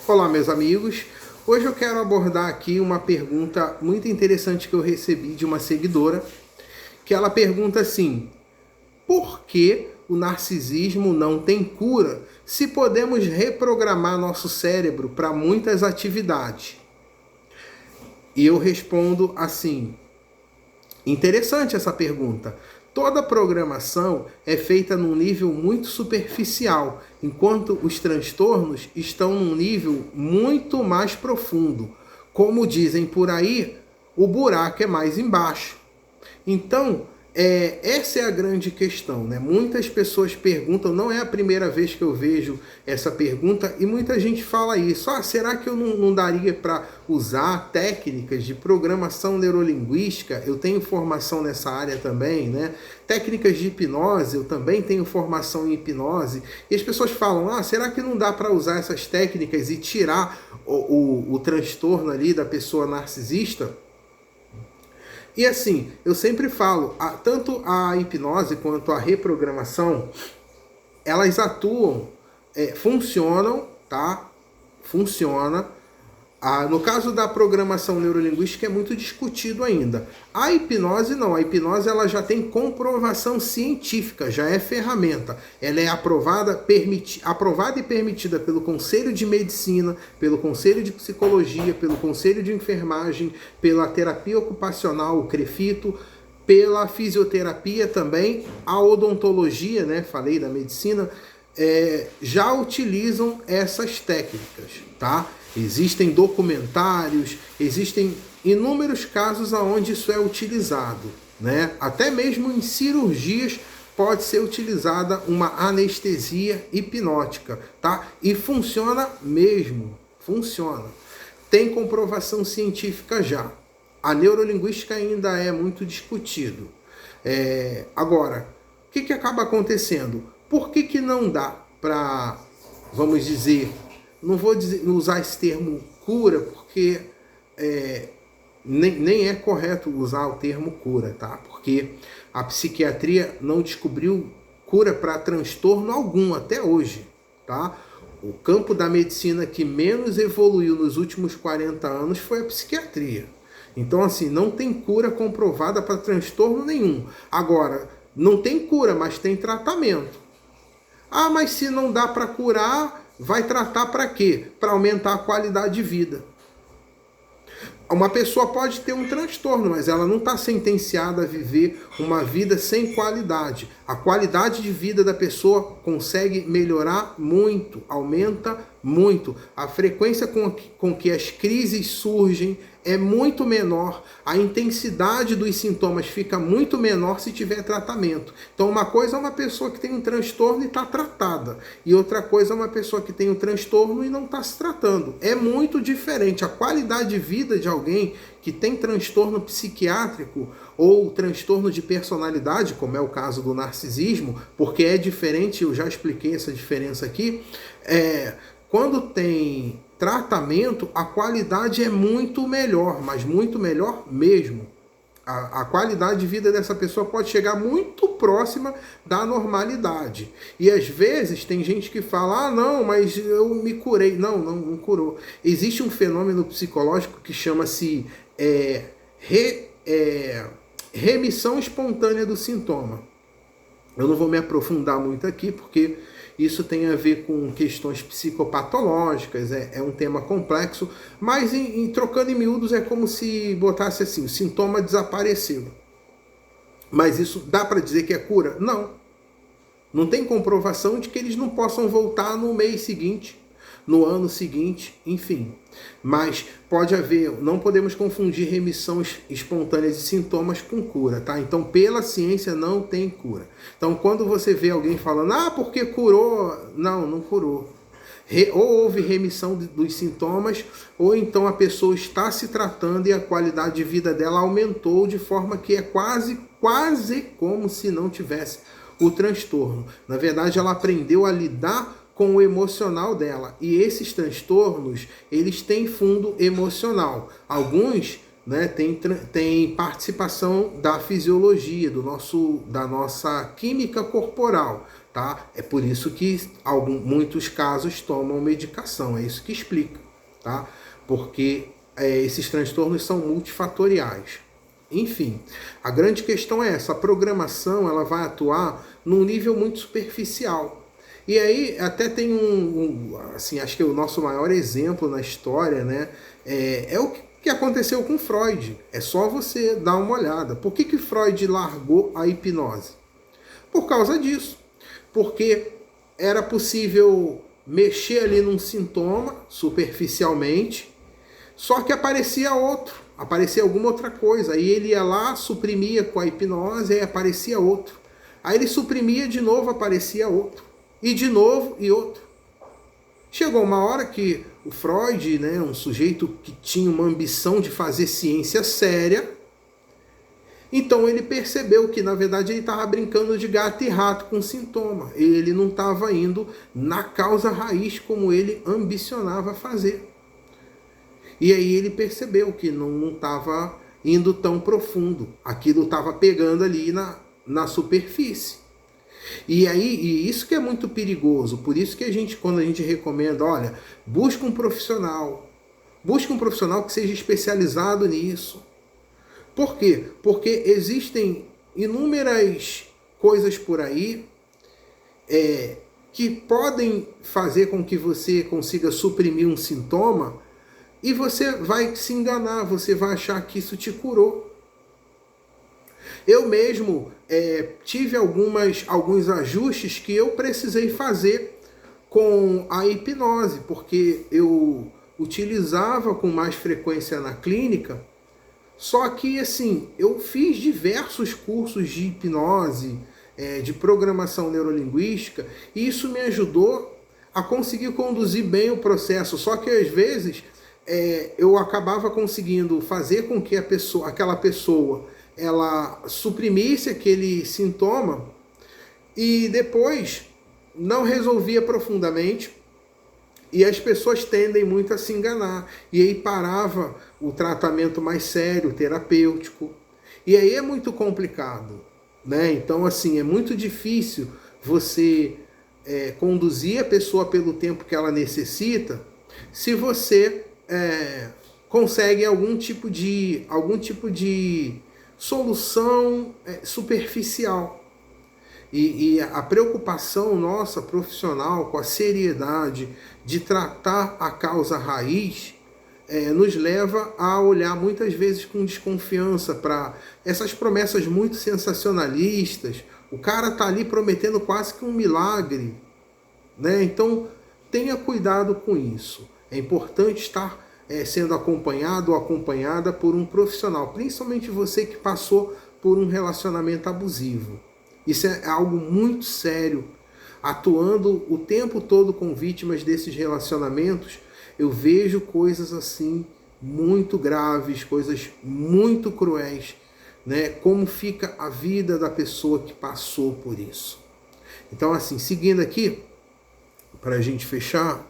Olá, meus amigos. Hoje eu quero abordar aqui uma pergunta muito interessante que eu recebi de uma seguidora, que ela pergunta assim: por que o narcisismo não tem cura se podemos reprogramar nosso cérebro para muitas atividades? E eu respondo assim: interessante essa pergunta. Toda programação é feita num nível muito superficial, enquanto os transtornos estão num nível muito mais profundo. Como dizem por aí, o buraco é mais embaixo. Então, essa é a grande questão, né? Muitas pessoas perguntam, não é a primeira vez que eu vejo essa pergunta, e muita gente fala isso. Será que eu não daria para usar técnicas de programação neurolinguística? Eu tenho formação nessa área também, né? Técnicas de hipnose, eu também tenho formação em hipnose. E as pessoas falam, será que não dá para usar essas técnicas e tirar o transtorno ali da pessoa narcisista? E assim, eu sempre falo, tanto a hipnose quanto a reprogramação, elas atuam, funcionam, tá? Funciona. No caso da programação neurolinguística é muito discutido ainda. A hipnose não, a hipnose ela já tem comprovação científica, já é ferramenta. Ela é aprovada e permitida pelo Conselho de Medicina, pelo Conselho de Psicologia, pelo Conselho de Enfermagem, pela terapia ocupacional, o CREFITO, pela fisioterapia também, a odontologia, né? Falei da medicina, já utilizam essas técnicas, tá? Existem documentários, existem inúmeros casos onde isso é utilizado, né? Até mesmo em cirurgias pode ser utilizada uma anestesia hipnótica, tá? E funciona mesmo, funciona. Tem comprovação científica já. A neurolinguística ainda é muito discutido. Agora, o que acaba acontecendo? Por que não dá para, vamos dizer, não vou usar esse termo cura, porque nem é correto usar o termo cura, tá? Porque a psiquiatria não descobriu cura para transtorno algum até hoje, tá? O campo da medicina que menos evoluiu nos últimos 40 anos foi a psiquiatria. Então, assim, não tem cura comprovada para transtorno nenhum. Agora, não tem cura, mas tem tratamento. Mas se não dá para curar, vai tratar para quê? Para aumentar a qualidade de vida. Uma pessoa pode ter um transtorno, mas ela não está sentenciada a viver uma vida sem qualidade. A qualidade de vida da pessoa consegue melhorar muito, aumenta muito. A frequência com que as crises surgem é muito menor. A intensidade dos sintomas fica muito menor se tiver tratamento. Então, uma coisa é uma pessoa que tem um transtorno e está tratada. E outra coisa é uma pessoa que tem um transtorno e não está se tratando. É muito diferente. A qualidade de vida de alguém que tem transtorno psiquiátrico ou transtorno de personalidade, como é o caso do narcisismo, porque é diferente, eu já expliquei essa diferença aqui, quando tem tratamento, a qualidade é muito melhor, mas muito melhor mesmo. A qualidade de vida dessa pessoa pode chegar muito próxima da normalidade. E às vezes tem gente que fala, não, mas eu me curei. Não curou. Existe um fenômeno psicológico que chama-se remissão espontânea do sintoma. Eu não vou me aprofundar muito aqui, porque isso tem a ver com questões psicopatológicas, é um tema complexo, mas trocando em miúdos é como se botasse assim, o sintoma desapareceu. Mas isso dá para dizer que é cura? Não. Não tem comprovação de que eles não possam voltar no mês seguinte, no ano seguinte, enfim. Mas pode haver, não podemos confundir remissão espontânea de sintomas com cura, tá? Então, pela ciência, não tem cura. Então, quando você vê alguém falando, porque curou, não curou. Ou houve remissão dos sintomas, ou então a pessoa está se tratando e a qualidade de vida dela aumentou de forma que é quase como se não tivesse o transtorno. Na verdade, ela aprendeu a lidar com o emocional dela. E esses transtornos, eles têm fundo emocional. Alguns né, tem participação da fisiologia, da nossa química corporal, tá? É por isso que muitos casos tomam medicação, é isso que explica, tá? Porque esses transtornos são multifatoriais. Enfim, a grande questão é essa: a programação ela vai atuar num nível muito superficial. E aí até tem assim, acho que o nosso maior exemplo na história, né, é o que aconteceu com Freud. É só você dar uma olhada. Por que Freud largou a hipnose? Por causa disso. Porque era possível mexer ali num sintoma superficialmente, só que aparecia alguma outra coisa. Aí ele ia lá, suprimia com a hipnose, aí aparecia outro. Aí ele suprimia de novo, aparecia outro. E de novo e outro. Chegou uma hora que o Freud, né, um sujeito que tinha uma ambição de fazer ciência séria, então ele percebeu que na verdade ele estava brincando de gato e rato com sintoma. Ele não estava indo na causa raiz como ele ambicionava fazer. E aí ele percebeu que não estava indo tão profundo. Aquilo estava pegando ali na superfície. E isso que é muito perigoso. Por isso que quando a gente recomenda, olha, busca um profissional que seja especializado nisso. Por quê? Porque existem inúmeras coisas por aí que podem fazer com que você consiga suprimir um sintoma e você vai se enganar, você vai achar que isso te curou. Eu mesmo tive alguns ajustes que eu precisei fazer com a hipnose, porque eu utilizava com mais frequência na clínica, só que assim, eu fiz diversos cursos de hipnose, de programação neurolinguística, e isso me ajudou a conseguir conduzir bem o processo, só que às vezes eu acabava conseguindo fazer com que aquela pessoa ela suprimisse aquele sintoma e depois não resolvia profundamente, e as pessoas tendem muito a se enganar, e aí parava o tratamento mais sério, terapêutico, e aí é muito complicado, né? Então assim, é muito difícil você conduzir a pessoa pelo tempo que ela necessita se você consegue algum tipo de solução superficial. E a preocupação nossa profissional com a seriedade de tratar a causa raiz nos leva a olhar muitas vezes com desconfiança para essas promessas muito sensacionalistas. O cara está ali prometendo quase que um milagre, né? Então tenha cuidado com isso. É importante estar sendo acompanhado ou acompanhada por um profissional, principalmente você que passou por um relacionamento abusivo. Isso é algo muito sério. Atuando o tempo todo com vítimas desses relacionamentos, eu vejo coisas assim muito graves, coisas muito cruéis, né? Como fica a vida da pessoa que passou por isso. Então assim, seguindo aqui, para a gente fechar,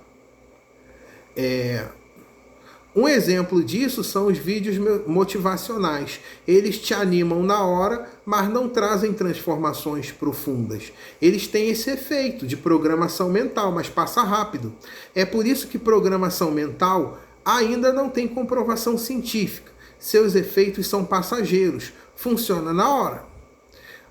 um exemplo disso são os vídeos motivacionais. Eles te animam na hora, mas não trazem transformações profundas. Eles têm esse efeito de programação mental, mas passa rápido. É por isso que programação mental ainda não tem comprovação científica. Seus efeitos são passageiros. Funciona na hora.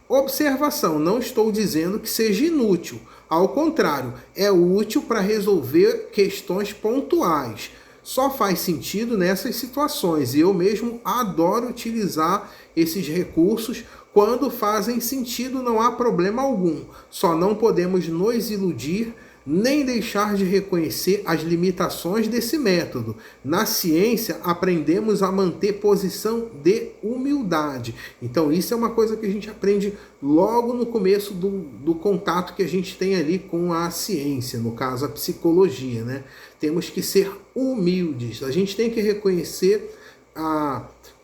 Observação, não estou dizendo que seja inútil. Ao contrário, é útil para resolver questões pontuais. Só faz sentido nessas situações, e eu mesmo adoro utilizar esses recursos quando fazem sentido, não há problema algum. Só não podemos nos iludir nem deixar de reconhecer as limitações desse método. Na ciência, aprendemos a manter posição de humildade. Então, isso é uma coisa que a gente aprende logo no começo do contato que a gente tem ali com a ciência, no caso, a psicologia, né? Temos que ser humildes. A gente tem que reconhecer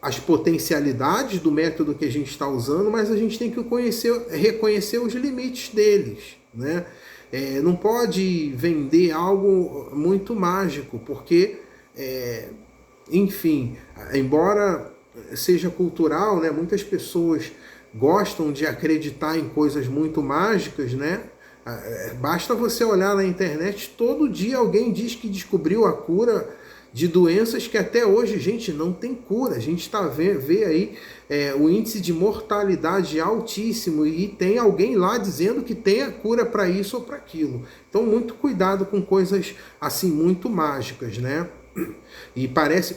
as potencialidades do método que a gente está usando, mas a gente tem que reconhecer os limites deles, né? Não pode vender algo muito mágico, porque enfim, embora seja cultural, né, muitas pessoas gostam de acreditar em coisas muito mágicas, né? Basta você olhar na internet, todo dia alguém diz que descobriu a cura de doenças que até hoje, gente, não tem cura. A gente vê aí o índice de mortalidade altíssimo e tem alguém lá dizendo que tem a cura para isso ou para aquilo. Então, muito cuidado com coisas assim muito mágicas, né? E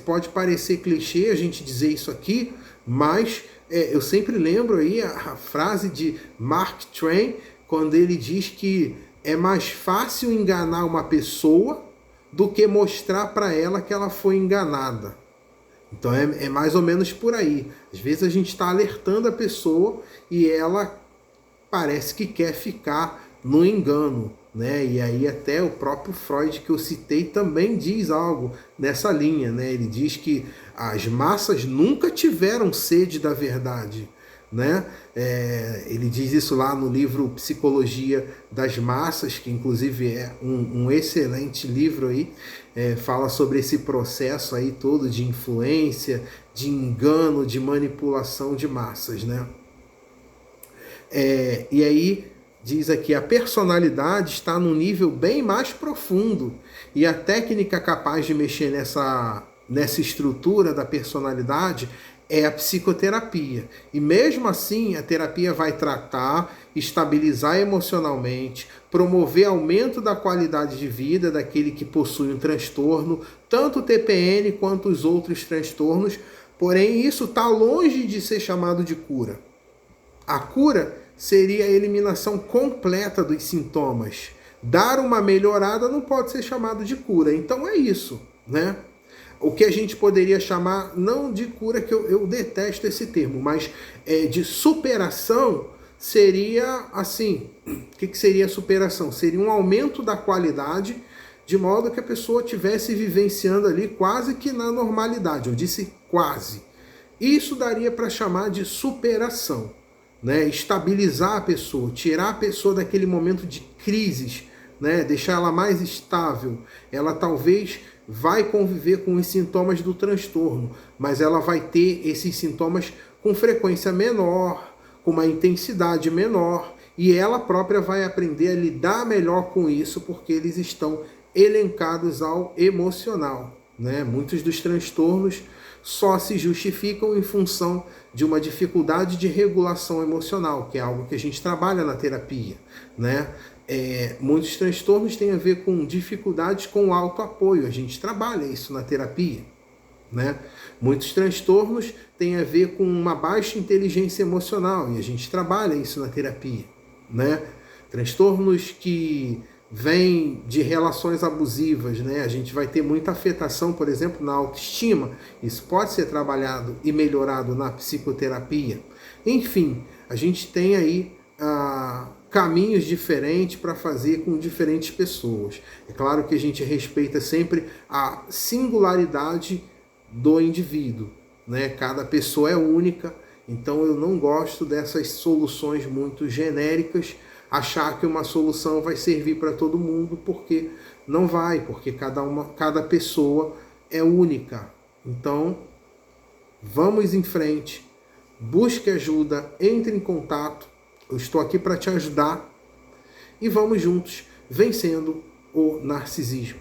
pode parecer clichê a gente dizer isso aqui, mas eu sempre lembro aí a frase de Mark Twain, quando ele diz que é mais fácil enganar uma pessoa do que mostrar para ela que ela foi enganada. Então é mais ou menos por aí. Às vezes a gente está alertando a pessoa e ela parece que quer ficar no engano, né? E aí até o próprio Freud que eu citei também diz algo nessa linha, né? Ele diz que as massas nunca tiveram sede da verdade, né? Ele diz isso lá no livro Psicologia das Massas, que inclusive é um excelente livro aí, fala sobre esse processo aí todo de influência, de engano, de manipulação de massas, né? E aí diz aqui, a personalidade está num nível bem mais profundo e a técnica capaz de mexer nessa estrutura da personalidade é a psicoterapia. E mesmo assim, a terapia vai tratar, estabilizar emocionalmente, promover aumento da qualidade de vida daquele que possui um transtorno, tanto o TPN quanto os outros transtornos, porém isso está longe de ser chamado de cura. A cura seria a eliminação completa dos sintomas. Dar uma melhorada não pode ser chamado de cura. Então é isso, né? O que a gente poderia chamar, não de cura, que eu detesto esse termo, mas de superação, seria assim. O que seria superação? Seria um aumento da qualidade, de modo que a pessoa estivesse vivenciando ali quase que na normalidade. Eu disse quase. Isso daria para chamar de superação. Né, estabilizar a pessoa, tirar a pessoa daquele momento de crises, né, deixar ela mais estável. Ela talvez vai conviver com os sintomas do transtorno, mas ela vai ter esses sintomas com frequência menor, com uma intensidade menor, e ela própria vai aprender a lidar melhor com isso, porque eles estão elencados ao emocional. Né? Muitos dos transtornos só se justificam em função de uma dificuldade de regulação emocional, que é algo que a gente trabalha na terapia, né? Muitos transtornos têm a ver com dificuldades com o autoapoio, a gente trabalha isso na terapia, né? Muitos transtornos têm a ver com uma baixa inteligência emocional, e a gente trabalha isso na terapia, né? Transtornos que vem de relações abusivas, né? A gente vai ter muita afetação, por exemplo, na autoestima. Isso pode ser trabalhado e melhorado na psicoterapia. Enfim, a gente tem aí caminhos diferentes para fazer com diferentes pessoas. É claro que a gente respeita sempre a singularidade do indivíduo, né? Cada pessoa é única, então eu não gosto dessas soluções muito genéricas, achar que uma solução vai servir para todo mundo, porque não vai, porque cada pessoa é única. Então, vamos em frente, busque ajuda, entre em contato, eu estou aqui para te ajudar e vamos juntos vencendo o narcisismo.